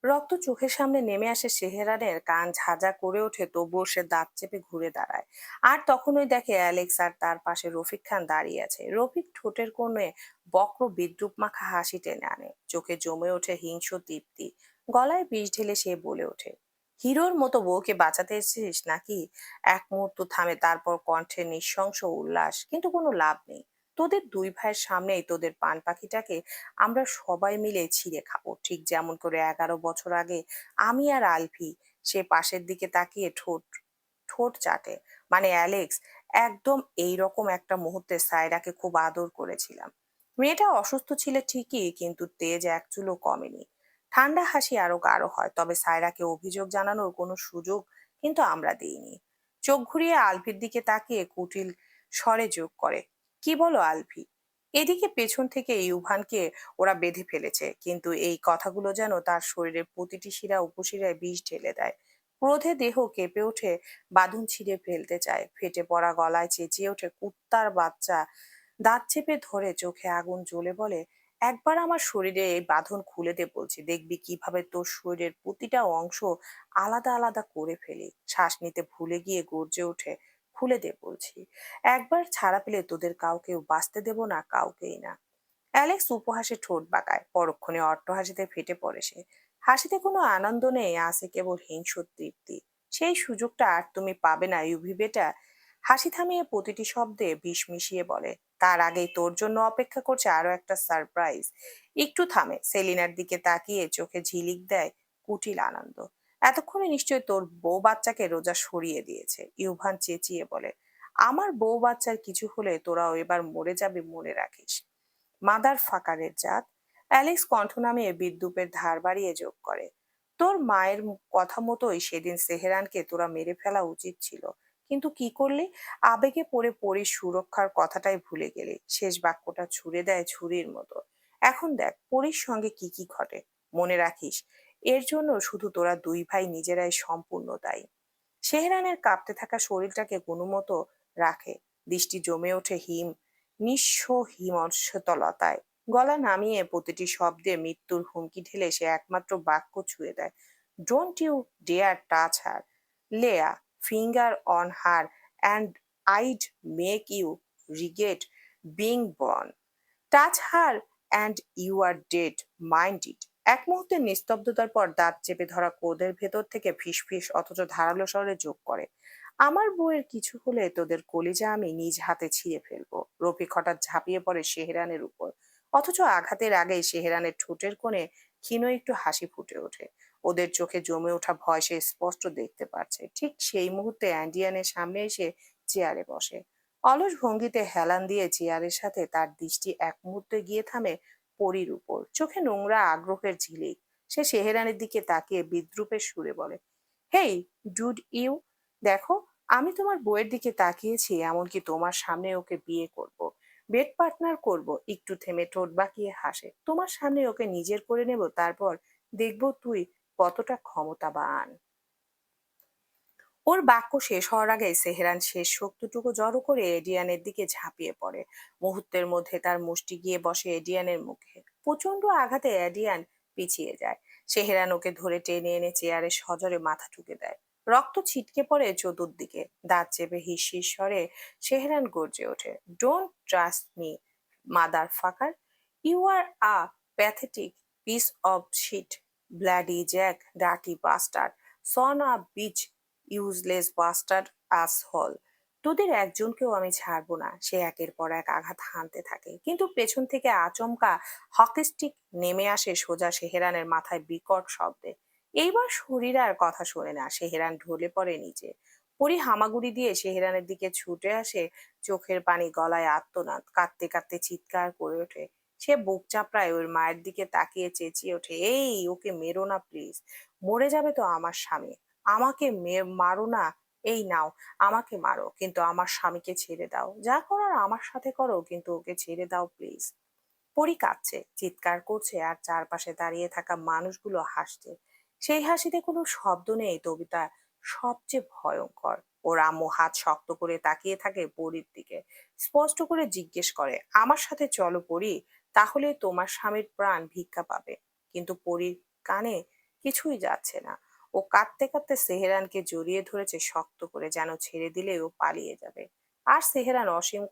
রক্ত চোখের সামনে নেমে আসে সেহেরানের, কান ঝাঁঝা করে ওঠে, তবুও সে দাঁত চেপে ঘুরে দাঁড়ায়। আর তখনই দেখে অ্যালেক্স আর তার পাশে রফিক খান দাঁড়িয়ে আছে। রফিক ঠোঁটের কোণে বক্র বিদ্রুপ মাখা হাসি টেনে আনে, চোখে জমে ওঠে হিংস্র দীপ্তি। গলায় বিষ ঢেলে সে বলে ওঠে, হিরোর মতো বউকে বাঁচাতে এসেছিস নাকি? এক মুহূর্ত থামে, তারপর কণ্ঠে নৃশংস উল্লাস, কিন্তু কোনো লাভ নেই। তোদের দুই ভাইয়ের সামনেই তোদের পান পাখিটাকে আমরা সবাই মিলে ছিঁড়ে খাবো, ঠিক যেমন করে 11 বছর আগে আমি আর আলফি। সে পাশের দিকে তাকিয়ে ঠোঁট ঠোঁট চাটে। মানে অ্যালেক্স, একদম এইরকম একটা মুহূর্তে সায়রাকে খুব আদর করেছিলাম। মেয়েটা অসুস্থ ছিল ঠিকই, কিন্তু তেজ এক চুলও কমেনি। ঠান্ডা হাসি আরো গাঢ় হয়, তবে সায়রাকে অভিযোগ জানানোর কোনো সুযোগ কিন্তু আমরা দিইনি। চোখ ঘুরিয়ে আলফির দিকে তাকিয়ে কুটিল স্বরে যোগ করে, কি বলো আলফি? এদিকে পেছন থেকে ইউভানকে ওরা বেঁধে ফেলেছে, কিন্তু এই কথাগুলো যেন তার শরীরের প্রতিটি শিরা উপশিরায় বিষ ঢেলে দেয়। ক্রোধে দেহ কেঁপে ওঠে, বাঁধন ছিঁড়ে ফেলতে চায়, ফেটে পড়া গলায় চেঁচিয়ে ওঠে, কুত্তার বাচ্চা! দাঁত চেপে ধরে চোখে আগুন জ্বলে বলে, একবার আমার শরীরে এই বাঁধন খুলে দে বলছি, দেখবি কিভাবে তোর শরীরের প্রতিটা অংশ আলাদা আলাদা করে ফেলি। শ্বাস নিতে ভুলে গিয়ে গর্জে ওঠে, খুলে দে বলছি। একবার ছাড়া পেলে তোদের কাউকেও বাঁচতে দেব না, কাউকেই না। অ্যালেক্স উপহাসে ঠোঁট বাঁকায়, পরক্ষণে অট্টহাসিতে ফেটে পড়ে সে। হাসিতে কোনো আনন্দ নেই, আছে কেবল হিংস্র তৃপ্তি। সেই সুযোগটা আর তুমি পাবে না ইউভি বেটা। হাসি থামিয়ে প্রতিটি শব্দে বিষ মিশিয়ে বলে, তার আগেই তোর জন্য অপেক্ষা করছে আরো একটা সারপ্রাইজ। একটু থামে, সেলিনার দিকে তাকিয়ে চোখে ঝিলিক দেয় কুটিল আনন্দ। এতক্ষণে নিশ্চয়ই তোর বউ বাচ্চাকে রোজা সরিয়ে দিয়েছে। ইউভান চেঁচিয়ে বলে, আমার বউ বাচ্চার কিছু হলে তোরাও এবার মরে যাবে, মনে রাখিস। মাদার ফাকারের জাত! অ্যালেক্স কণ্ঠ নামিয়ে বিদ্রুপের ধার বাড়িয়ে যোগ করে, তোর মায়ের কথা মতোই সেদিন সেহেরানকে তোরা মেরে ফেলা উচিত ছিল, কিন্তু কি করলি? আবেগে পড়ে পড়ি সুরক্ষার কথাটাই ভুলে গেলি। শেষ বাক্যটা ছুড়ে দেয় ছুরির মতো। এখন দেখ পরীর সঙ্গে কি কি ঘটে। মনে রাখিস, এর জন্য শুধু তোরা দুই ভাই নিজেরাই সম্পূর্ণ দায়ী। সেহরানের কাঁপতে থাকা শরীরটাকে কোনোমতো রাখে, দৃষ্টি জমে ওঠে নিঃস্ব হিমশীতলতায়। গলা নামিয়ে প্রতিটি শব্দে মৃত্যুর হুমকি ঢেলে সে একমাত্র বাক্য ছুঁয়ে দেয়, don't you dare touch her, lay a finger on her and I'd make you regret being born. Touch her and you are dead, mind it. এক মুহূর্তের নিস্তব্ধতার পর দাঁত চেপে ধরা ক্রোধের ভেতর থেকে ফিসফিস অথচ ধারালো স্বরে যোগ করে, আমার বউয়ের কিছু হলে তোদের কলিজা আমি নিজ হাতে ছিঁড়ে ফেলবো। রফিক হঠাৎ ঝাঁপিয়ে পড়ে সেহরানের উপর, অথচ আঘাতের আগেই সেহরানের ঠোঁটের কোণে ক্ষীণ একটু হাসি ফুটে ওঠে। ওদের চোখে জমে ওঠা ভয় সে স্পষ্ট দেখতে পাচ্ছে। ঠিক সেই মুহূর্তে অ্যান্ডিয়ানের সামনে এসে চেয়ারে বসে। অলস ভঙ্গিতে হেলান দিয়ে চেয়ারের সাথে তার দৃষ্টি এক মুহূর্তে গিয়ে থামে পরীর উপর, চোখে নোংরা আগ্রহের ঝিলিক। সে সেহেরানের দিকে তাকিয়ে বিদ্রুপের সুরে বলে, হেই ডুড ইউ, দেখো, আমি তোমার বউয়ের দিকে তাকিয়েছি, এমনকি তোমার সামনে ওকে বিয়ে করব, বেড পার্টনার করব। একটু থেমে ঠোঁট বাঁকিয়ে হাসে, তোমার সামনে ওকে নিজের করে নেব, তারপর দেখব তুই কতটা ক্ষমতাবান। ওর বাক্য শেষ হওয়ার আগে সেহরান শেষ শক্তিটুকু জড়ো করে এডিয়ানের দিকে ঝাঁপিয়ে পড়ে। মুহূর্তের মধ্যে তার মুষ্টি গিয়ে বসে এডিয়ানের মুখে। প্রচন্ড আঘাতে এডিয়ান পিছিয়ে যায়। সেহেরান ওকে ধরে টেনে এনে চেয়ারে সজোরে মাথা ঠুকে দেয়। রক্ত ছিটকে পড়ে চতুর্দিকে। দাঁত চেপে হিসিস স্বরে সেহেরান গর্জে ওঠে, don't trust me, mother fucker, you are a pathetic piece of shit, bloody jack, dirty bastard, son a bitch, useless bastard asshole. তোদের একজনকেও আমি ছাড়বো না। সে একের পর এক আঘাত হানতে থাকে, কিন্তু পেছন থেকে আচমকা হকি স্টিক নেমে আসে সোজা সেহেরানের মাথায় বিকট শব্দে। এইবার শরীর আর কথা শোনে না, সেহেরান ঢলে পড়ে নিচে। পরি হামাগুড়ি দিয়ে সেহেরানের দিকে ছুটে আসে, চোখের পানি গলায় আর্তনাদ, কাঁদতে কাঁদতে চিৎকার করে ওঠে। সে বুক চাপড়ায় ওর মায়ের দিকে তাকিয়ে চেঁচিয়ে ওঠে, এই ওকে মেরো না প্লিজ, মরে যাবে তো আমার স্বামী। আমাকে মারো না, এই নাও, আমাকে মারো, কিন্তু আমার স্বামীকে ছেড়ে দাও। যা করার আমার সাথে করো, কিন্তু ওকে ছেড়ে দাও প্লিজ। পরি কাঁদছে, চিৎকার করছে, আর চারপাশে দাঁড়িয়ে থাকা মানুষগুলো হাসছে। সেই হাসিতে কোনো শব্দ নেই, তবিতা সবচেয়ে ভয়ঙ্কর। ওর আম্মু হাত শক্ত করে তাকিয়ে থাকে পরীর দিকে, স্পষ্ট করে জিজ্ঞেস করে, আমার সাথে চলো পরি, তাহলে তোমার স্বামীর প্রাণ ভিক্ষা পাবে। কিন্তু পরীর কানে কিছুই যাচ্ছে না। ও কাঁদতে কাঁদতে সেহেরানকে জড়িয়ে ধরেছে শক্ত করে, যেন ছেড়ে দিলে ও পালিয়ে যাবে। আর সেহেরান অসীম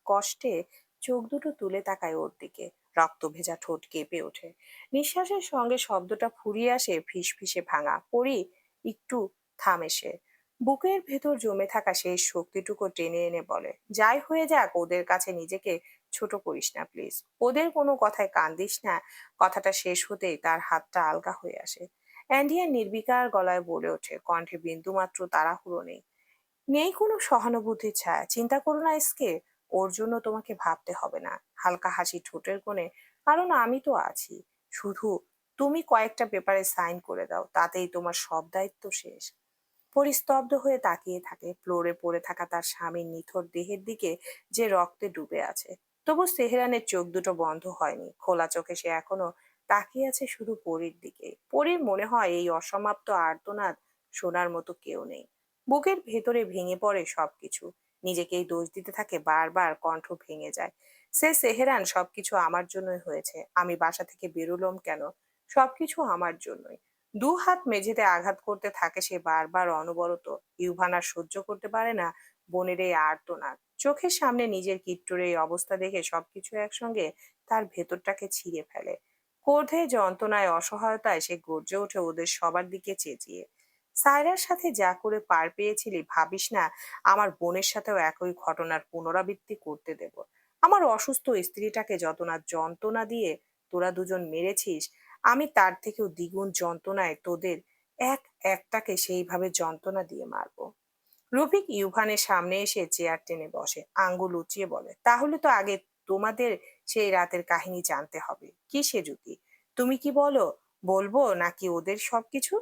কষ্টে চোখ দুটো তুলে তাকায় ওর দিকে। রক্ত ভেজা ঠোঁট কেঁপে ওঠে। নিঃশ্বাসের সঙ্গে শব্দটা ফুরিয়ে আসে ফিসফিসে ভাঙা। পরি একটু থামে সে। বুকের ভেতর জমে থাকা সেই শক্তিটুকু টেনে এনে বলে, যাই হয়ে যাক ওদের কাছে নিজেকে ছোট করিস না প্লিজ। ওদের কোনো কথায় কান দিস না। কথাটা শেষ হতেই তার হাতটা আলগা হয়ে আসে। অ্যান্ডিয়া নির্বিকার গলায় বলে ওঠে, কণ্ঠে বিন্দুমাত্র তাড়াহুড়ো নেই। নেই কোনো সহানুভূতির ছায়া। চিন্তা করো না এসকে, ওর জন্য তোমাকে ভাবতে হবে না। হালকা হাসি ঠোঁটের কোণে। কারণ আমি তো আছি। শুধু তুমি কয়েকটা পেপারে সাইন করে দাও, তাতেই তোমার সব দায়িত্ব শেষ। পরিস্তব্ধ হয়ে তাকিয়ে থাকে ফ্লোরে পড়ে থাকা তার স্বামীর নিথর দেহের দিকে, যে রক্তে ডুবে আছে। তবু তেহরানের চোখ দুটো বন্ধ হয়নি। খোলা চোখে সে এখনো তাকিয়ে আছে শুধু পরীর দিকে। পরীর মনে হয় এই অসমাপ্ত আর্তনাদ শোনার মতো কেউ নেই। বুকের ভেতরে ভেঙে পড়ে সবকিছু। নিজেকেই দোষ দিতে থাকে বারবার, কণ্ঠ ভেঙে যায়। সেহেরান, সবকিছু আমার জন্যই হয়েছে। আমি বাসা থেকে বেরোলাম কেন? সবকিছু আমার জন্যই। দু হাত মেঝেতে আঘাত করতে থাকে সে বারবার, অনবরত। ইউভান আর সহ্য করতে পারে না বোনের এই আর্তনাদ। চোখের সামনে নিজের কিট্টুর এই অবস্থা দেখে সবকিছু একসঙ্গে তার ভেতরটাকে ছিঁড়ে ফেলে। ক্রোধে, যন্ত্রণায়, অসহায়তায় সে গর্জে ওঠে ওদের সবার দিকে চেঁচিয়ে, সায়রার সাথে যা করে পার পেয়েছিলি, ভাবিস না আমার বোনের সাথেও একই ঘটনার পুনরাবৃত্তি করতে দেব? আমার অসুস্থ স্ত্রীটাকে যত না যন্ত্রণা দিয়ে তোরা দুজন মেরেছিস, আমি তার থেকেও দ্বিগুণ যন্ত্রণায় তোদের এক একটাকে সেইভাবে যন্ত্রণা দিয়ে মারবো। রফিক ইউভানের সামনে এসে চেয়ার টেনে বসে, আঙ্গুল উঁচিয়ে বলে, তাহলে তো আগে তোমাদের সেই রাতের কাহিনী জানতে হবে। কি সেজুতি? তুমি কি বলো? বলবো নাকি ওদের সবকিছু?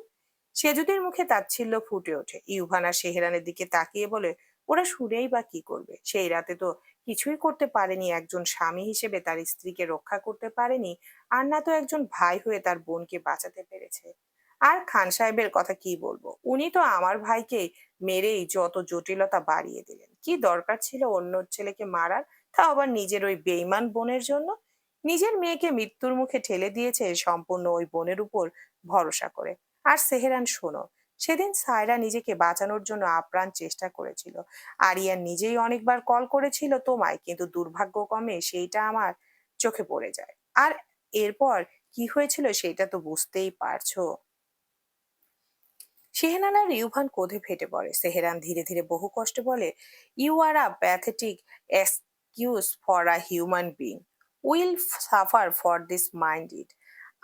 সেজুতির মুখে তাচ্ছিল্য ফুটে ওঠে। ইউভানা সেহেরানের দিকে তাকিয়ে বলে, ওরা শুনেই বা কি করবে? সেই রাতে তো কিছুই করতে পারেনি, একজন স্বামী হিসেবে তার স্ত্রীকে রক্ষা করতে পারেনি, আর না তো একজন ভাই হয়ে তার বোনকে বাঁচাতে পেরেছে। আর খান সাহেবের কথা কি বলবো? উনি তো আমার ভাইকে মেরেই যত জটিলতা বাড়িয়ে দিলেন। কি দরকার ছিল অন্য ছেলেকে মারার, তা আবার নিজের ওই বেইমান বোনের জন্য? নিজের মেয়েকে মৃত্যুর মুখে ঠেলে দিয়েছে সম্পূর্ণ ওই বোনের উপর ভরসা করে। আর সেহেরান, শোনো, সেদিন সায়রা নিজেকে বাঁচানোর জন্য আপ্রাণ চেষ্টা করেছিল। আরিয়ান নিজেই অনেকবার কল করেছিল তোমায়, কিন্তু দুর্ভাগ্যক্রমে সেইটা আমার চোখে পড়ে যায়। আর এরপর কি হয়েছিল সেটা তো বুঝতেই পারছো। শেহনাজ আর ইউভান ক্রোধে ফেটে পড়ে। সেহেরান ধীরে ধীরে বহু কষ্টে বলে, you are a pathetic excuse for a human being. Will suffer for this mind it.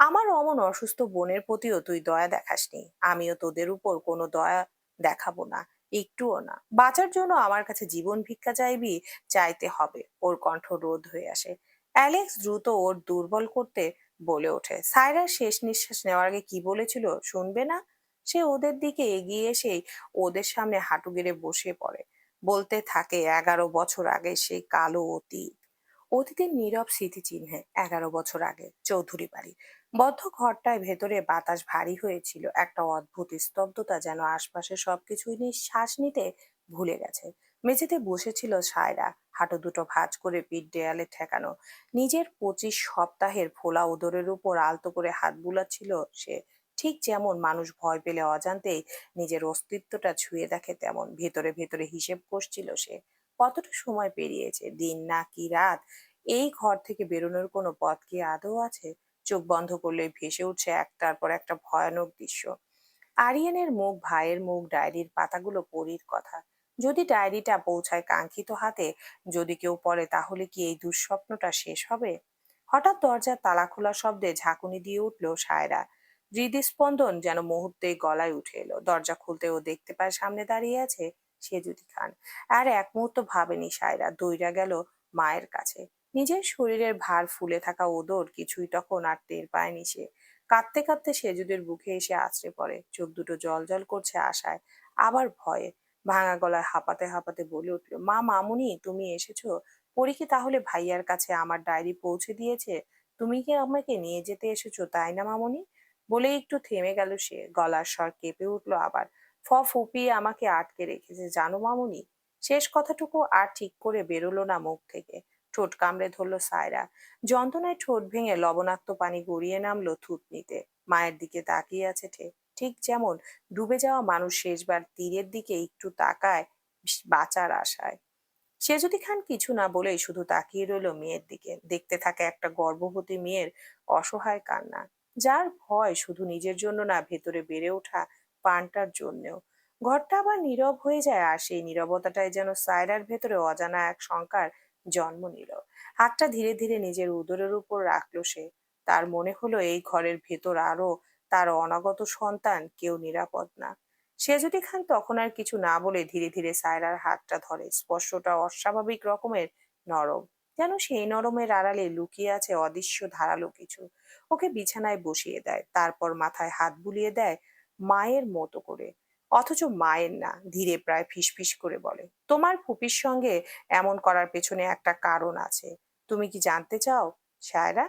আমার অমন অসুস্থ বোনের প্রতিও তুই দয়া দেখাসনি, আমিও তোদের উপর কোনো দয়া দেখাবো না, একটুও না। বাঁচার জন্য আমার কাছে জীবন ভিক্ষা চাইবি? চাইতে হবে। ওর কণ্ঠ রোধ হয়ে আসে। অ্যালেক্স দ্রুত ওর দুর্বল করতে বলে ওঠে, সায়রার শেষ নিঃশ্বাস নেওয়ার আগে কি বলেছিল শুনবে না? সে ওদের দিকে এগিয়ে এসেই ওদের সামনে হাঁটু গেড়ে বসে পড়ে। বলতে থাকে 11 বছর আগে সেই কালো অতীত। অতীতের নীরব স্মৃতিচিহ্নে 11 বছর আগে চৌধুরী বাড়ি। বদ্ধ ঘরটায় ভেতরে বাতাস ভারী হয়েছিল। একটা অদ্ভুত স্তব্ধতা, যেন আশপাশে সবকিছুই শ্বাস নিতে ভুলে গেছে। মেঝেতে বসেছিল সায়রা, হাঁটু দুটো ভাঁজ করে, পিঠ দেয়ালে ঠেকানো। নিজের 25 সপ্তাহের ফোলা উদরের উপর আলতো করে হাত বুলাচ্ছিল সে। ঠিক যেমন মানুষ ভয় পেলে অজান্তেই নিজের অস্তিত্বটা ছুঁয়ে দেখে, তেমন ভেতরে ভেতরে হিসেব কষছিল সে। কতটা সময় পেরিয়েছে, দিন নাকি রাত? এই ঘর থেকে বেরোনোর কোনো পথ কি আদৌ আছে? চোখ বন্ধ করলে ভেসে উঠছে একটার পর একটা ভয়ানক দৃশ্য। আরিয়ানের মুখ, ভাইয়ের মুখ, ডায়েরির পাতাগুলো, পরীর কথা। যদি ডায়েরিটা পৌঁছায় কাঙ্ক্ষিত হাতে, যদি কেউ পড়ে, তাহলে কি এই দুঃস্বপ্নটা শেষ হবে? হঠাৎ দরজার তালা খোলার শব্দে ঝাঁকুনি দিয়ে উঠল সায়রা। হৃদস্পন্দন যেন মুহূর্তেই গলায় উঠে এলো। দরজা খুলতে ও দেখতে পায় সামনে দাঁড়িয়ে আছে সেজুদি খান। আর এক মুহূর্ত ভাবেনি সায়রা, দৌড়া গেল মায়ের কাছে। নিজের শরীরের ভার, ফুলে থাকা ওদর কিছুই তখন আর টের পায়নি সে। কাঁদতে কাঁদতে সেজুদের বুকে এসে আছড়ে পড়ে। চোখ দুটো জল জল করছে আশায়, আবার ভয়ে। ভাঙা গলায় হাঁপাতে হাঁপাতে বলে উঠল, মা, মামুনি, তুমি এসেছো? পরী কি তাহলে ভাইয়ার কাছে আমার ডায়েরি পৌঁছে দিয়েছে? তুমি কি আমাকে নিয়ে যেতে এসেছো, তাই না মামুনি? বলে একটু থেমে গেল সে। গলার স্বর কেঁপে উঠলো আবার। ফুপিয়ে আমাকে আটকে রেখেছে জানো মামুনি। শেষ কথাটুকু আর ঠিক করে বেরোলো না মুখ থেকে। ঠোঁট কামড়ে ধরলো সায়রা। যন্ত্রণায় ঠোঁট ভেঙে লবণাক্ত পানি গড়িয়ে নামলো থুতনিতে। মায়ের দিকে তাকিয়ে আছে ঠিক ঠিক যেমন ডুবে যাওয়া মানুষ শেষবার তীরের দিকে একটু তাকায় বাঁচার আশায়। সেজুদি খান কিছু না বলেই শুধু তাকিয়ে রইল মেয়ের দিকে। দেখতে থাকে একটা গর্ভবতী মেয়ের অসহায় কান্না, যার ভয় শুধু নিজের জন্য না, ভেতরে বেড়ে ওঠা পানটার জন্যও। ঘরটা আবার নীরব হয়ে যায়, আর সেই নীরবতাটাই যেন সায়রার ভেতরে অজানা এক শঙ্কার জন্ম নিল। হাতটা ধীরে ধীরে নিজের উদরের উপর রাখলো সে। তার মনে হলো এই ঘরের ভেতর আরো তার অনাগত সন্তান কেউ নিরাপদ না। সেজুদি খান তখন আর কিছু না বলে ধীরে ধীরে সায়রার হাতটা ধরে। স্পর্শটা অস্বাভাবিক রকমের নরম, যেন সেই নরমের আড়ালে লুকিয়ে আছে অদৃশ্য ধারালো কিছু। ওকে বিছানায় বসিয়ে দেয়, তারপর মাথায় হাত বুলিয়ে দেয় মায়ের মতো করে। অথচ মায়ের না, ধীরে প্রায় ফিসফিস করে বলে, তোমার ফুপির সঙ্গে এমন করার পেছনে একটা কারণ আছে। তুমি কি জানতে চাও সায়রা?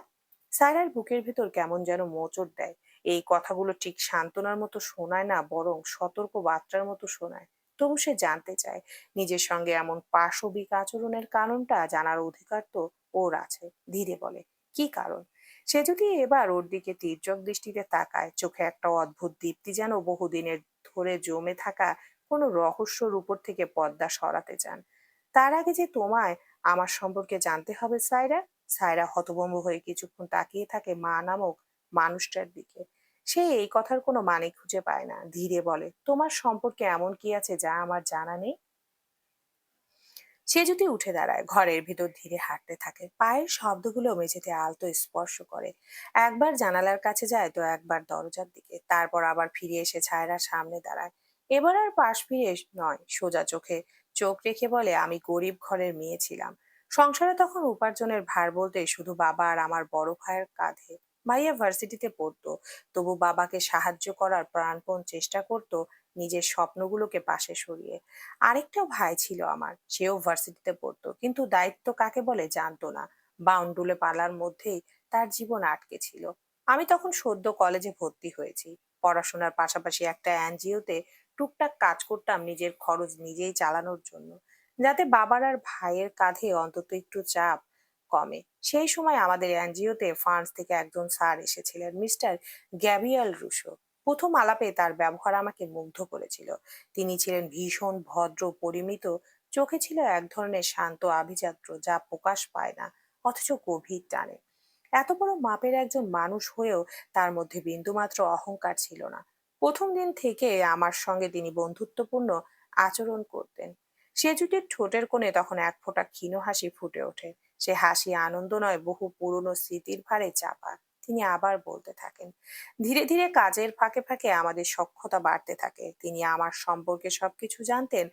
সায়রার বুকের ভেতর কেমন যেন মোচড় দেয়। এই কথাগুলো ঠিক সান্ত্বনার মতো শোনায় না, বরং সতর্ক বার্তার মতো শোনায়। তবু সে জানতে চায়। নিজের সঙ্গে এমন পাশবিক আচরণের কারণটা জানার অধিকার তো ওর আছে। ধীরে বলে, কি কারণ? সে যদি এবার ওর দিকে তীর্যক দৃষ্টিতে তাকায়, চোখে একটা অদ্ভুত দীপ্তি, যেন বহুদিনের ধরে জমে থাকা কোনো রহস্যর উপর থেকে পর্দা সরাতে চান। তার আগে যে তোমায় আমার সম্পর্কে জানতে হবে সায়রা। সায়রা হতভম্ব হয়ে কিছুক্ষণ তাকিয়ে থাকে মা নামক মানুষটার দিকে। সে এই কথার কোনো মানে খুঁজে পায় না। ধীরে বলে, তোমার সম্পর্কে এমন কি আছে যা আমার জানা নেই? সে যদি উঠে দাঁড়ায়, ঘরের ভিতর ধীরে হাঁটতে থাকে, পায়ের শব্দগুলো মেঝেতে আলতো স্পর্শ করে। একবার জানালার কাছে যায়, তো একবার দরজার দিকে, তারপর আবার ফিরে এসে ছায়রার সামনে দাঁড়ায়। এবার আর পাশ ফিরে নয়, সোজা চোখে চোখ রেখে বলে, আমি গরিব ঘরের মেয়ে ছিলাম। সংসারে তখন উপার্জনের ভার বলতে শুধু বাবা আর আমার বড় ভাইয়ের কাঁধে। ভাইয়া ভার্সিটিতে পড়তো, তবু বাবাকে সাহায্য করার প্রাণপণ চেষ্টা করত, নিজের স্বপ্নগুলোকে পাশে সরিয়ে। আরেকটা ভাই ছিল আমার, সেও ভার্সিটিতে পড়তো, কিন্তু দায়িত্ব কাকে বলে জানতো না। বাউন্ডুলে পালার মধ্যেই তার জীবন আটকে ছিল। আমি তখন সদ্য কলেজে ভর্তি হয়েছি। পড়াশোনার পাশাপাশি একটা এনজিওতে টুকটাক কাজ করতাম, নিজের খরচ নিজেই চালানোর জন্য, যাতে বাবার আর ভাইয়ের কাঁধে অন্তত একটু চাপ কমে। সেই সময় আমাদের এনজিওতে ফ্রান্স থেকে একজন স্যার এসেছিলেন, মিস্টার গ্যাব্রিয়েল রুশো। প্রথম আলাপে তার ব্যবহার আমাকে মুগ্ধ করেছিল। তিনি ছিলেন ভীষণ ভদ্র, পরিমিত। চোখে ছিল এক ধরনের শান্ত আভিজাত্য, যা প্রকাশ পায় না, অথচ গভীর টানে। এত বড় মাপের একজন মানুষ হয়েও তার মধ্যে বিন্দুমাত্র অহংকার ছিল না। প্রথম দিন থেকে আমার সঙ্গে তিনি বন্ধুত্বপূর্ণ আচরণ করতেন। সে জুটির ঠোঁটের কোণে তখন এক ফোঁটা ক্ষীণ হাসি ফুটে ওঠে। সে হাসি আনন্দ নয়, বহু পুরনো স্মৃতির ভারে চাপা। তিনি আবার বলতে থাকেন, ধীরে ধীরে কাজের ফাঁকে ফাঁকে আমাদের সখ্যতা বাড়তে থাকে। তিনি আমার সম্পর্কে সবকিছু জানতেন,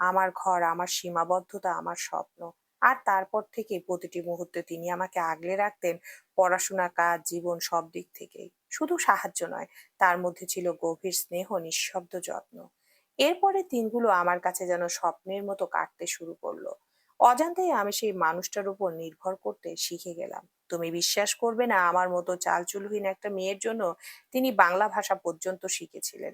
আমার ঘর, আমার সীমাবদ্ধতা, আমার স্বপ্ন। আর তারপর থেকে প্রতিটি মুহূর্তে তিনি আমাকে আগলে রাখতেন, পড়াশোনা, কাজ, জীবন সব দিক থেকেই। শুধু সাহায্য নয়, তার মধ্যে ছিল গভীর স্নেহ, নিঃশব্দ যত্ন। এরপরে দিনগুলো আমার কাছে যেন স্বপ্নের মতো কাটতে শুরু করলো। অজান্তেই আমি সেই মানুষটার উপর নির্ভর করতে শিখে গেলাম। তুমি বিশ্বাস করবে না, আমার মতো চালচুলহীন একটা মেয়ের জন্য তিনি বাংলা ভাষা পর্যন্ত শিখেছিলেন।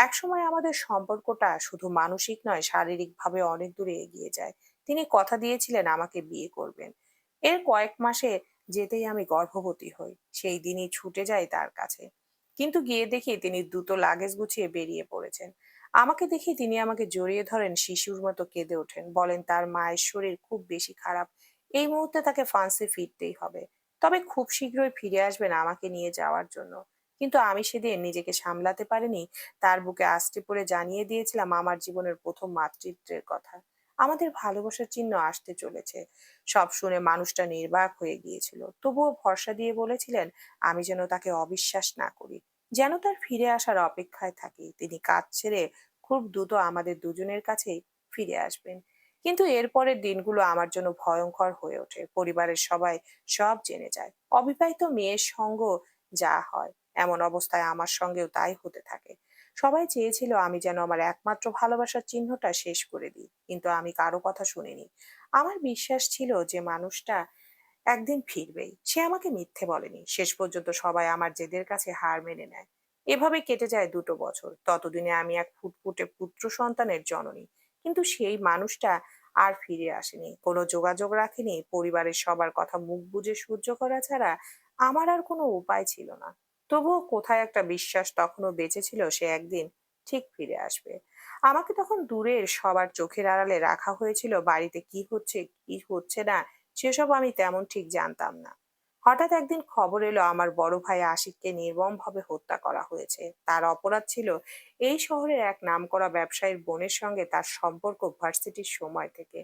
একসময় আমাদের সম্পর্কটা শুধু মানসিক নয়, শারীরিকভাবে অনেক দূরে এগিয়ে যায়। তিনি কথা দিয়েছিলেন আমাকে বিয়ে করবেন। এর কয়েক মাসে যেতেই আমি গর্ভবতী হই। সেই দিনই ছুটে যাই তার কাছে। কিন্তু গিয়ে দেখি তিনি দ্রুত লাগেজ গুছিয়ে বেরিয়ে পড়েছেন। আমাকে দেখে তিনি আমাকে জড়িয়ে ধরেন, শিশুর মতো কেঁদে ওঠেন, বলেন তার মায়ের শরীর খুব বেশি খারাপ, এই মুহূর্তে তাকে ফ্রান্সে ফিরতেই হবে, তবে খুব শীঘ্রই ফিরে আসবেন আমাকে নিয়ে যাওয়ার জন্য। কিন্তু আমি সেদিন নিজেকে সামলাতে পারিনি। তার বুকে আষ্টে পড়ে জানিয়ে দিয়েছিলাম আমার জীবনের প্রথম মাতৃত্বের কথা। আমাদের ভালোবাসার চিহ্ন আসতে চলেছে। সব শুনে মানুষটা নির্বাক হয়ে গিয়েছিল, তবুও ভরসা দিয়ে বলেছিলেন আমি যেন তাকে অবিশ্বাস না করি, যেন তার ফিরে আসার অপেক্ষায় থাকি। তিনি কাজ ছেড়ে খুব দ্রুত আমাদের দুজনের কাছেই ফিরে আসবেন। কিন্তু এরপরের দিনগুলো আমার জন্য ভয়ঙ্কর হয়ে ওঠে। পরিবারের সবাই সব জেনে যায়। অবিবাহিত মেয়ের সঙ্গ যা হয়, এমন অবস্থায় আমার সঙ্গেও তাই হতে থাকে। সবাই চেয়েছিল আমি যেন আমার একমাত্র ভালোবাসার চিহ্নটা শেষ করে দিই, কিন্তু আমি কারো কথা শুনিনি। আমার বিশ্বাস ছিল যে মানুষটা একদিন ফিরবেই। সে আমাকে মিথ্যে বলেনি। শেষ পর্যন্ত সবাই আমার জেদের কাছে হার মেনে নেয়। এভাবে কেটে যায় 2 বছর। ততদিনে আমি এক ফুটফুটে পুত্র সন্তানের জননী। কিন্তু সেই মানুষটা আর ফিরে আসেনি, কোনো যোগাযোগ রাখেনি। পরিবারের সবার কথা মুখ বুজে সহ্য করা ছাড়া আমার আর কোনো উপায় ছিল না। তবুও কোথায় একটা বিশ্বাস তখনও বেঁচে ছিল সে একদিন ঠিক ফিরে আসবে। আমাকে তখন দূরের সবার চোখের আড়ালে রাখা হয়েছিল। বাড়িতে কি হচ্ছে কি হচ্ছে না সেসব আমি তেমন ঠিক জানতাম না। হঠাৎ একদিন খবর এলো আমার বড় ভাই আশিককে নির্মমভাবে হত্যা করা হয়েছে। তার অপরাধ ছিল এই শহরের এক নামকরা ব্যবসায়ীর বোনের সঙ্গে তার সম্পর্ক ভার্সিটির সময় থেকে।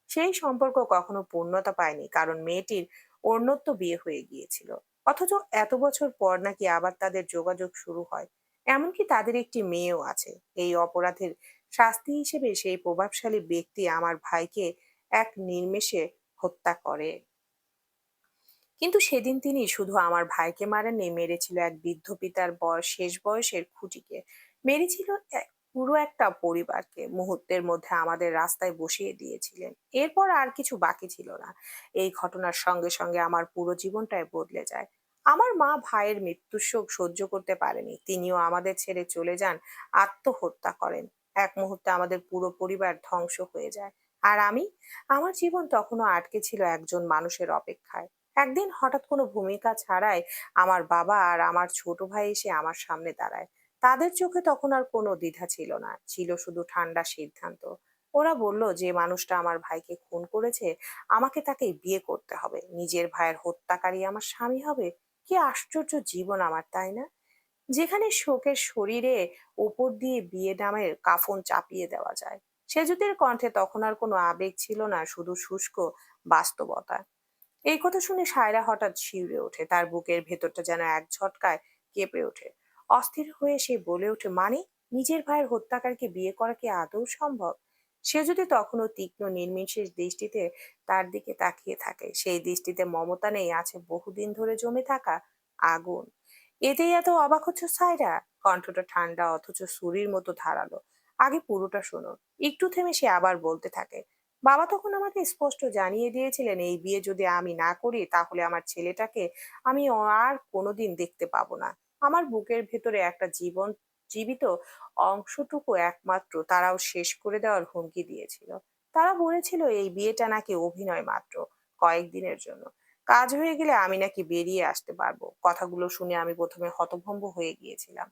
সেই সম্পর্ক কখনো পূর্ণতা পায়নি কারণ মেয়েটির অন্যত্ব বিয়ে হয়ে গিয়েছিল। অথচ এত বছর পর নাকি আবার তাদের যোগাযোগ শুরু হয়। এমনকি তাদের একটি মেয়েও আছে। এই অপরাধের শাস্তি হিসেবে সেই প্রভাবশালী ব্যক্তি আমার ভাইকে এক নির্মেষে হত্যা করে। কিন্তু সেদিন তিনি শুধু আমার ভাইকে মারেননি, মেরেছিল এক বৃদ্ধ পিতার শেষ বয়সের খুঁটিকে, মেরেছিল পুরো একটা পরিবারকে। মুহূর্তের মধ্যে আমাদের রাস্তায় বসিয়ে দিয়েছিলেন। এরপর আর কিছু বাকি ছিল না। এই ঘটনার সঙ্গে সঙ্গে আমার পুরো জীবনটাই বদলে যায়। আমার মা ভাইয়ের মৃত্যুর শোক সহ্য করতে পারেনি, তিনিও আমাদের ছেড়ে চলে যান, আত্মহত্যা করেন। এক মুহূর্তে আমাদের পুরো পরিবার ধ্বংস হয়ে যায়। আর আমার জীবন তখনও আটকে ছিল একজন মানুষের অপেক্ষায়। একদিন হঠাৎ কোনো ভূমিকা ছাড়াই আমার বাবা আর আমার ছোট ভাই এসে আমার সামনে দাঁড়ায়। তাদের চোখে তখন আর কোনো দ্বিধা ছিল না, ছিল শুধু ঠান্ডা সিদ্ধান্ত। ওরা বলল, যে মানুষটা আমার ভাইকে খুন করেছে আমাকে তাকে বিয়ে করতে হবে, নিজের ভাইয়ের হত্যাকারী আমার স্বামী হবে। কি আশ্চর্য জীবন আমার, তাই না? যেখানে শোকের শরীরে ওপর দিয়ে বিয়ে নামের কাফন চাপিয়ে দেওয়া যায়। সেজুদের কণ্ঠে তখন আর কোনো আবেগ ছিল না, শুধু শুষ্ক বাস্তবতা। এই কথা শুনে সায়রা হঠাৎ শিউরে ওঠে, তার বুকের ভেতরটা যেন এক ঝটকায় কেঁপে ওঠে। অস্থির হয়ে সে বলে ওঠে, মানে নিজের ভাইয়ের হত্যাকারীকে বিয়ে করা কি আদৌ সম্ভব? সে যদি তখনও তীক্ষ্ণ নির্বিশেষ দৃষ্টিতে তার দিকে তাকিয়ে থাকে, সেই দৃষ্টিতে মমতা নেই, আছে বহুদিন ধরে জমে থাকা আগুন। এতেই এত অবাক হচ্ছ সায়রা? কণ্ঠটা ঠান্ডা অথচ ছুরির মতো ধারালো। আগে পুরোটা শোনো। একটু থেমে সে আবার বলতে থাকে, বাবা তখন আমাকে স্পষ্ট জানিয়ে দিয়েছিলেন এই বিয়ে যদি আমি না করি তাহলে আমার ছেলেটাকে আমি আর কোনোদিন দেখতে পাবো না। আমার বুকের ভেতরে একটা জীবিত অংশটুকু একমাত্র তারাও শেষ করে দেওয়ার হুমকি দিয়েছিল। তারা বলেছিল এই বিয়েটা নাকি অভিনয় মাত্র, কয়েকদিনের জন্য। কাজ হয়ে গেলে আমি নাকি বেরিয়ে আসতে পারবো। কথাগুলো শুনে আমি প্রথমে হতভম্ব হয়ে গিয়েছিলাম।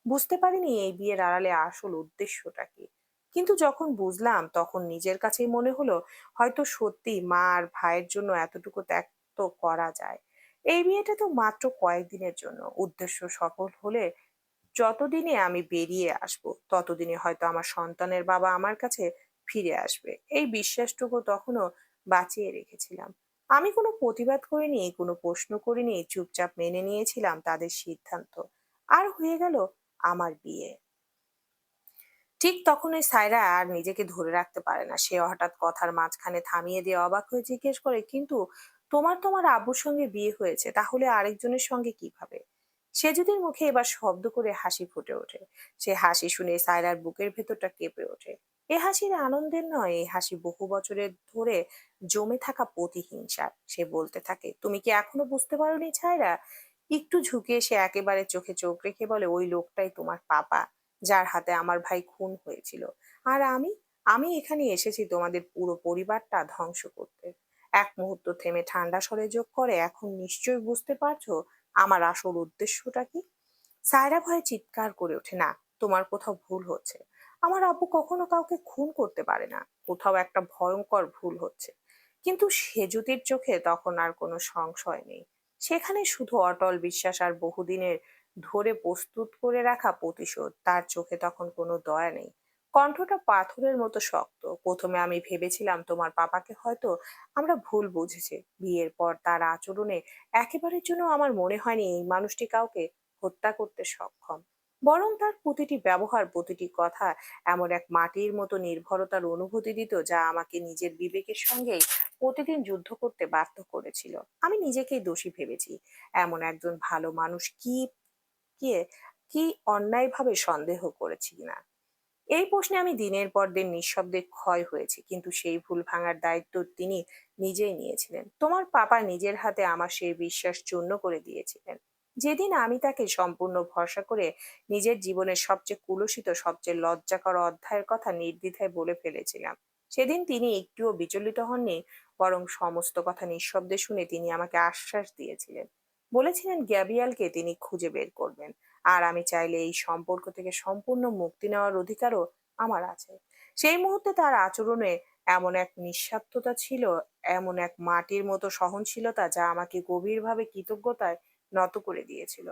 বুঝতে পারিনি এই বিয়ের আড়ালে আসল উদ্দেশ্যটা কি। কিন্তু যখন বুঝলাম তখন নিজের কাছেই মনে হলো হয়তো সত্যি মা আর ভাইয়ের জন্য এতটুকু ত্যাগ তো করা যায়। এই বিয়েটা তো মাত্র কয়েকদিনের জন্য। উদ্দেশ্য সফল হলে যতদিনে আমি বেরিয়ে আসবো ততদিনে হয়তো আমার সন্তানের বাবা আমার কাছে ফিরে আসবে, এই বিশ্বাসটুকু তখনও বাঁচিয়ে রেখেছিলাম। আমি কোনো প্রতিবাদ করিনি, কোনো প্রশ্ন করিনি, চুপচাপ মেনে নিয়েছিলাম তাদের সিদ্ধান্ত। আর হয়ে গেল আমার বিয়ে। ঠিক তখনই সায়রা আর নিজেকে ধরে রাখতে পারে না। সে হঠাৎ কথার মাঝখানে থামিয়ে দিয়ে অবাক হয়ে জিজ্ঞেস করে, কিন্তু তোমার আব্বুর সঙ্গে বিয়ে হয়েছে, তাহলে আরেকজনের সঙ্গে কিভাবে? সেজুদির মুখে এবার শব্দ করে হাসি ফুটে ওঠে। সে হাসি শুনে সায়রার বুকের ভেতরটা কেঁপে ওঠে। এ হাসির আনন্দের নয়, এই হাসি বহু বছরের ধরে জমে থাকা প্রতিহিংসার। সে বলতে থাকে, তুমি কি এখনো বুঝতে পারোনি ছায়রা? একটু ঝুঁকে সে একেবারে চোখে চোখ রেখে বলে, ওই লোকটাই তোমার পাপা, যার হাতে আমার ভাই খুন হয়েছিল। আর আমি এখানে এসেছি তোমাদের পুরো পরিবারটা ধ্বংস করতে। এক মুহূর্ত থেমে ঠান্ডা স্বরে যোগ করে, এখন নিশ্চয়ই বুঝতে পারছো আমার আসল উদ্দেশ্যটা কি? সায়রা ভয়ে চিৎকার করে ওঠে, না, তোমার কোথাও ভুল হচ্ছে। আমার আব্বু কখনো কাউকে খুন করতে পারে না। কোথাও একটা ভয়ঙ্কর ভুল হচ্ছে। কিন্তু সেজুতির চোখে তখন আর কোনো সংশয় নেই। সেখানে শুধু অটল বিশ্বাস আর বহুদিনের ধরে প্রস্তুত করে রাখা প্রতিশোধ। তার চোখে তখন কোনো দয়া নেই, কণ্ঠটা পাথরের মতো শক্ত। প্রথমে আমি ভেবেছিলাম তোমার পাপাকে হয়তো আমরা ভুল বুঝেছি। বিয়ের পর তার আচরণে একেবারের জন্য আমার মনে হয়নি এই মানুষটি কাউকে হত্যা করতে সক্ষম। বরং তার প্রতিটি ব্যবহার, প্রতিটি কথা এমন এক মাটির মতো নির্ভরতার অনুভূতি দিত, যা আমাকে নিজের বিবেকের সঙ্গে প্রতিদিন যুদ্ধ করতে বাধ্য করেছিল। আমি নিজেকেই দোষী ভেবেছি। এমন একজন ভালো মানুষ কে কি অন্যায়ভাবে সন্দেহ করেছি না? এই প্রশ্নে আমি দিনের পর দিন নিঃশব্দে ক্ষয় হয়েছি, কিন্তু সেই ভুল ভাঙার দায়িত্ব তিনি নিজেই নিয়েছিলেন। তোমার পাপা নিজের হাতে আমার সেই বিশ্বাস চূর্ণ করে দিয়েছিলেন। যেদিন আমি তাকে সম্পূর্ণ ভরসা করে নিজের জীবনের সবচেয়ে কুলসিত, সবচেয়ে লজ্জাকর অধ্যায়ের কথা নির্দ্বিধায় বলে ফেলেছিলাম, সেদিন তিনি একটুও বিচলিত হননি, বরং সমস্ত কথা নিঃশব্দে শুনে তিনি আমাকে আশ্বাস দিয়েছিলেন, বলেছিলেন গ্যাবিয়ালকে তিনি খুঁজে বের করবেন, আর আমি চাইলে এই সম্পর্ক থেকে সম্পূর্ণ মুক্তি নেওয়ার অধিকারও আমার আছে। সেই মুহূর্তে তার আচরণে এমন এক নিঃস্বার্থতা ছিল, এমন এক মাটির মতো সহনশীলতা, যা আমাকে গভীরভাবে কৃতজ্ঞতায় নত করে দিয়েছিল।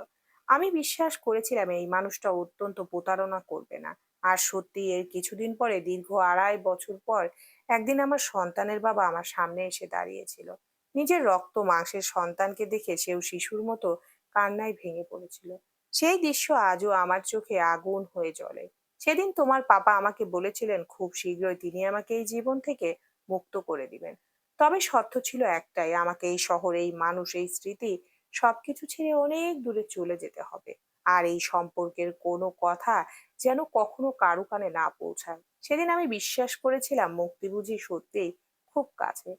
আমি বিশ্বাস করেছিলাম এই মানুষটা অত্যন্ত প্রতারণা করবে না। আর সত্যি এর কিছুদিন পরে, দীর্ঘ 2.5 বছর পর, একদিন আমার সন্তানের বাবা আমার সামনে এসে দাঁড়িয়েছিল। নিজের রক্ত মাংসের সন্তানকে দেখে সেও শিশুর মতো কান্নায় ভেঙে পড়েছিল। সেই দৃশ্য আজও আমার চোখে আগুন হয়ে জ্বলে। সেদিন তোমার পাপা আমাকে বলেছিলেন খুব শীঘ্রই তিনি আমাকে এই জীবন থেকে মুক্ত করে দিবেন। তবে শর্ত ছিল একটাই, আমাকে এই শহর, এই মানুষ, এই স্মৃতি সবকিছু ছেড়ে অনেক দূরে চলে যেতে হবে। আর এই সম্পর্কের কোনো কথা যেন কখনো কারো কানে না পৌঁছায়। সেদিন আমি বিশ্বাস করেছিলাম মুক্তি বুঝি সত্যিই খুব কাছে।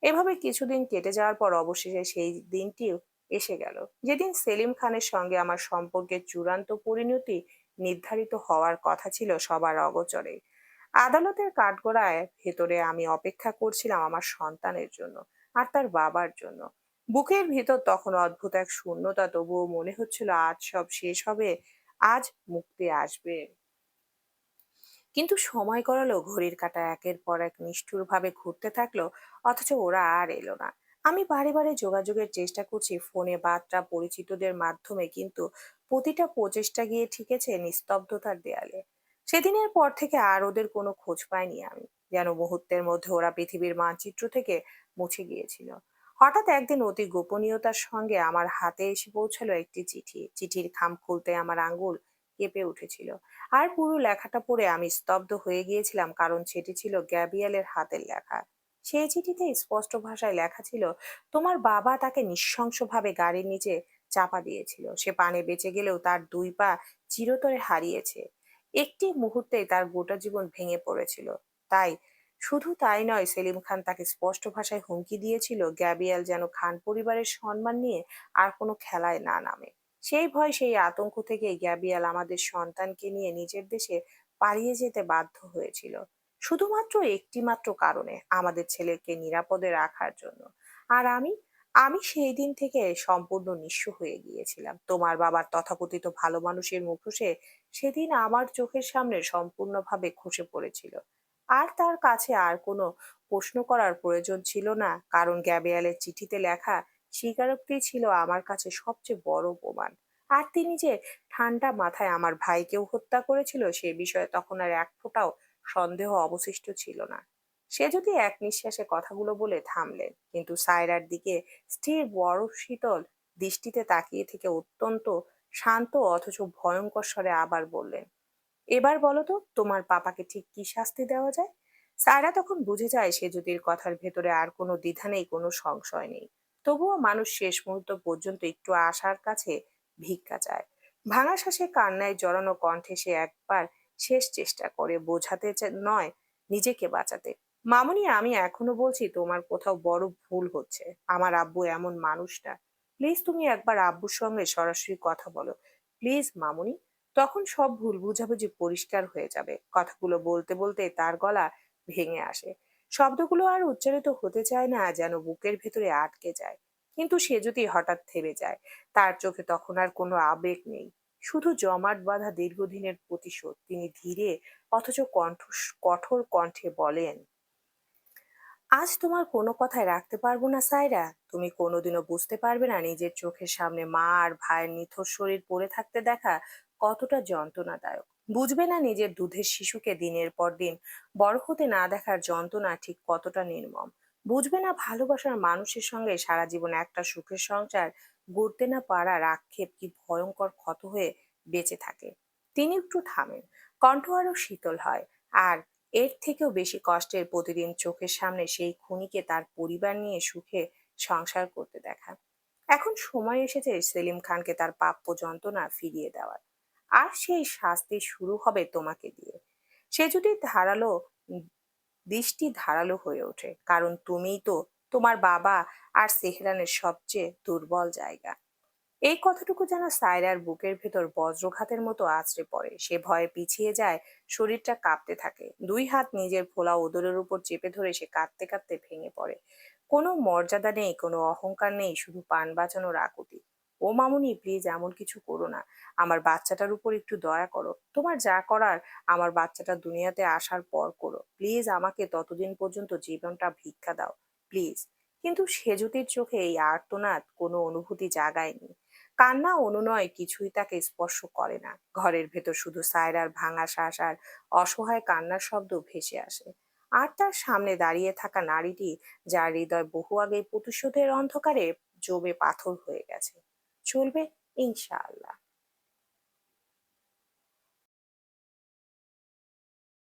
এভাবে কিছুদিন কেটে যাওয়ার পর অবশেষে সেই দিনটিও এসে গেল, যেদিন সেলিম খানের সঙ্গে আমার সম্পর্কের চূড়ান্ত পরিণতি নির্ধারিত হওয়ার কথা ছিল সবার অগোচরে। আদালতের কাঠগড়ায় ভেতরে আমি অপেক্ষা করছিলাম আমার সন্তানের জন্য আর তার বাবার জন্য। বুকের ভিতর তখন অদ্ভুত এক শূন্যতা, তবুও মনে হচ্ছিল আজ সব শেষ হবে, আজ মুক্তি আসবে। কিন্তু সময় গড়ালো, ঘড়ির কাঁটা একের পর এক নিষ্ঠুরভাবে ঘুরতে থাকলো, অথচ ওরা আর এলো না। আমি বারে বারে যোগাযোগের চেষ্টা করছি, ফোনে, বার্তা, পরিচিতদের মাধ্যমে, কিন্তু প্রতিটা প্রচেষ্টা গিয়ে ঠেকেছে নিস্তব্ধতার দেয়ালে। সেদিনের পর থেকে আর ওদের কোনো খোঁজ পাইনি আমি। যেন মুহূর্তের মধ্যে ওরা পৃথিবীর মানচিত্র থেকে মুছে গিয়েছিল। হঠাৎ একদিন অতি গোপনীয়তার সঙ্গে আমার হাতে এসে পৌঁছালো একটি চিঠি। চিঠির খাম খুলতে আমার আঙ্গুল কেঁপে উঠেছিল। আর পুরো লেখাটা পড়ে আমি স্তব্ধ হয়ে গিয়েছিলাম, কারণ সেটি ছিল গ্যাব্রিয়েলের হাতের লেখা। সেই চিঠিতে স্পষ্ট ভাষায় লেখা ছিল, তোমার বাবা তাকে নৃশংসভাবে গাড়ির নিচে চাপা দিয়েছিল। সে পানে বেঁচে গেলেও তার 2 পা চিরতরে হারিয়েছে। একটি মুহূর্তেই তার গোটা জীবন ভেঙে পড়েছিল। তাই, শুধু তাই নয়, সেলিম খান তাকে স্পষ্ট ভাষায় হুমকি দিয়েছিল গ্যাব্রিয়েল যেন খান পরিবারের সম্মান নিয়ে আর কোনো খেলায় না নামে। সেই ভয়, সেই আতঙ্ক থেকেই গ্যাব্রিয়েল আমাদের সন্তানকে নিয়ে নিজের দেশে পালিয়ে যেতে বাধ্য হয়েছিল। শুধুমাত্র একটি মাত্র কারণে, আমাদের ছেলেকে নিরাপদে রাখার জন্য। আর আমি, আমি সেই দিন থেকে সম্পূর্ণ নিঃস্ব হয়ে গিয়েছিলাম। তোমার বাবার তথাকথিত ভালো মানুষের মুখোশে সেদিন আমার চোখের সামনে সম্পূর্ণভাবে খসে পড়েছিল। আর তার কাছে আর কোনো প্রশ্ন করার প্রয়োজন ছিল না, কারণ গ্যাব্রিয়েলের চিঠিতে লেখা স্বীকারোক্তি ছিল আমার কাছে সবচেয়ে বড় প্রমাণ। আর তিনি যে ঠান্ডা মাথায় আমার ভাইকেও হত্যা করেছিল, সে বিষয়ে তখন আর এক ফোঁটাও সন্দেহ অবশিষ্ট ছিল না। সে যদি এক নিঃশ্বাসে কথাগুলো বলে থামলেন, কিন্তু সায়রার দিকে স্থির বরফ শীতল দৃষ্টিতে তাকিয়ে থেকে অত্যন্ত শান্ত অথচ ভয়ঙ্কর স্বরে আবার বললেন, এবার বলো তো তোমার পাপাকে ঠিক কি শাস্তি দেওয়া যায়। সায়রা তখন বুঝে যায় সে যদির কথার ভেতরে আর কোনো দ্বিধা নেই, কোনো সংশয় নেই। তবুও মানুষ শেষ মুহূর্ত পর্যন্ত একটু আশার কাছে ভিক্ষা চায়। ভাঙা শ্বাসে, কান্নায় জড়ানো কণ্ঠে সে একবার শেষ চেষ্টা করে বোঝাতে নয়, নিজেকে বাঁচাতে। মামুনি, আমি এখনো বলছি তোমার কোথাও বড় ভুল হচ্ছে। আমার আব্বু এমন মানুষ না। প্লিজ তুমি একবার আব্বুর সঙ্গে সরাসরি কথা বলো। প্লিজ মামুনি। তখন সব ভুল বুঝাবুঝি পরিষ্কার হয়ে যাবে। কথাগুলো বলতে বলতে তার গলা ভেঙে আসে। শব্দগুলো আর উচ্চারিত হতে চায় না, যেন বুকের ভেতরে আটকে যায়। কিন্তু সে যদি হঠাৎ থেমে যায়, তার চোখে তখন আর কোনো আবেগ নেই, শুধু জমাট বাঁধা দীর্ঘদিনের প্রতিশোধ। তিনি ধীরে অথচ কঠোর কণ্ঠে বলেন, আজ তোমার কোনো কথাই রাখতে পারবো না সায়রা। তুমি কোনোদিনও বুঝতে পারবে না নিজের চোখের সামনে মা আর ভাইয়ের নিথর শরীর পড়ে থাকতে দেখা কতটা যন্ত্রণাদায়ক। বুঝবে না নিজের দুধের শিশুকে দিনের পর দিন বড় হতে না দেখার যন্ত্রণা ঠিক কতটা নির্মম। বুঝবে না ভালোবাসার মানুষের সঙ্গে সারা জীবন একটা সুখের সংসার গড়তে না পারার আক্ষেপ কি ভয়ঙ্কর ক্ষত হয়ে বেঁচে থাকে। তিনি একটু থামেন, কণ্ঠ আরো শীতল হয়। আর এর থেকেও বেশি কষ্টের, প্রতিদিন চোখের সামনে সেই খুনিকে তার পরিবার নিয়ে সুখে সংসার করতে দেখা। এখন সময় এসেছে সেলিম খানকে তার প্রাপ্য যন্ত্রণা ফিরিয়ে দেওয়ার। আর সেই শাস্তি শুরু হবে তোমাকে দিয়ে। সে যদি ধারালো উম, দৃষ্টি ধারালো হয়ে ওঠে, কারণ তুমিই তো তোমার বাবা আর সেহরানের সবচেয়ে দুর্বল জায়গা। এই কথাটুকু যেন সায়রার বুকের ভেতর বজ্রঘাতের মতো আছড়ে পড়ে। সে ভয়ে পিছিয়ে যায়, শরীরটা কাঁপতে থাকে। 2 হাত নিজের ফোলা উদরের উপর চেপে ধরে সে কাঁদতে কাঁদতে ভেঙে পড়ে। কোনো মর্যাদা নেই, কোনো অহংকার নেই, শুধু পান বাঁচানোর আকুতি। ও মামুনি, প্লিজ এমন কিছু করো না। আমার বাচ্চাটার উপর একটু দয়া করো। তোমার যা করার আমার বাচ্চাটা দুনিয়াতে আসার পর করো। প্লিজ আমাকে ততদিন পর্যন্ত জীবনটা ভিক্ষা দাও, প্লিজ। কিন্তু সেজুতির চোখে এই আর্তনাদ কোনো অনুভূতি জাগায়নি। কান্না অনুনয় কিছুই তাকে স্পর্শ করে না। ঘরের ভেতর শুধু সায়রার ভাঙা শ্বাস আর অসহায় কান্নার শব্দ ভেসে আসে। আর তার সামনে দাঁড়িয়ে থাকা নারীটি, যার হৃদয় বহু আগেই প্রতিশোধের অন্ধকারে জমে পাথর হয়ে গেছে। চলবে ইনশাআল্লাহ।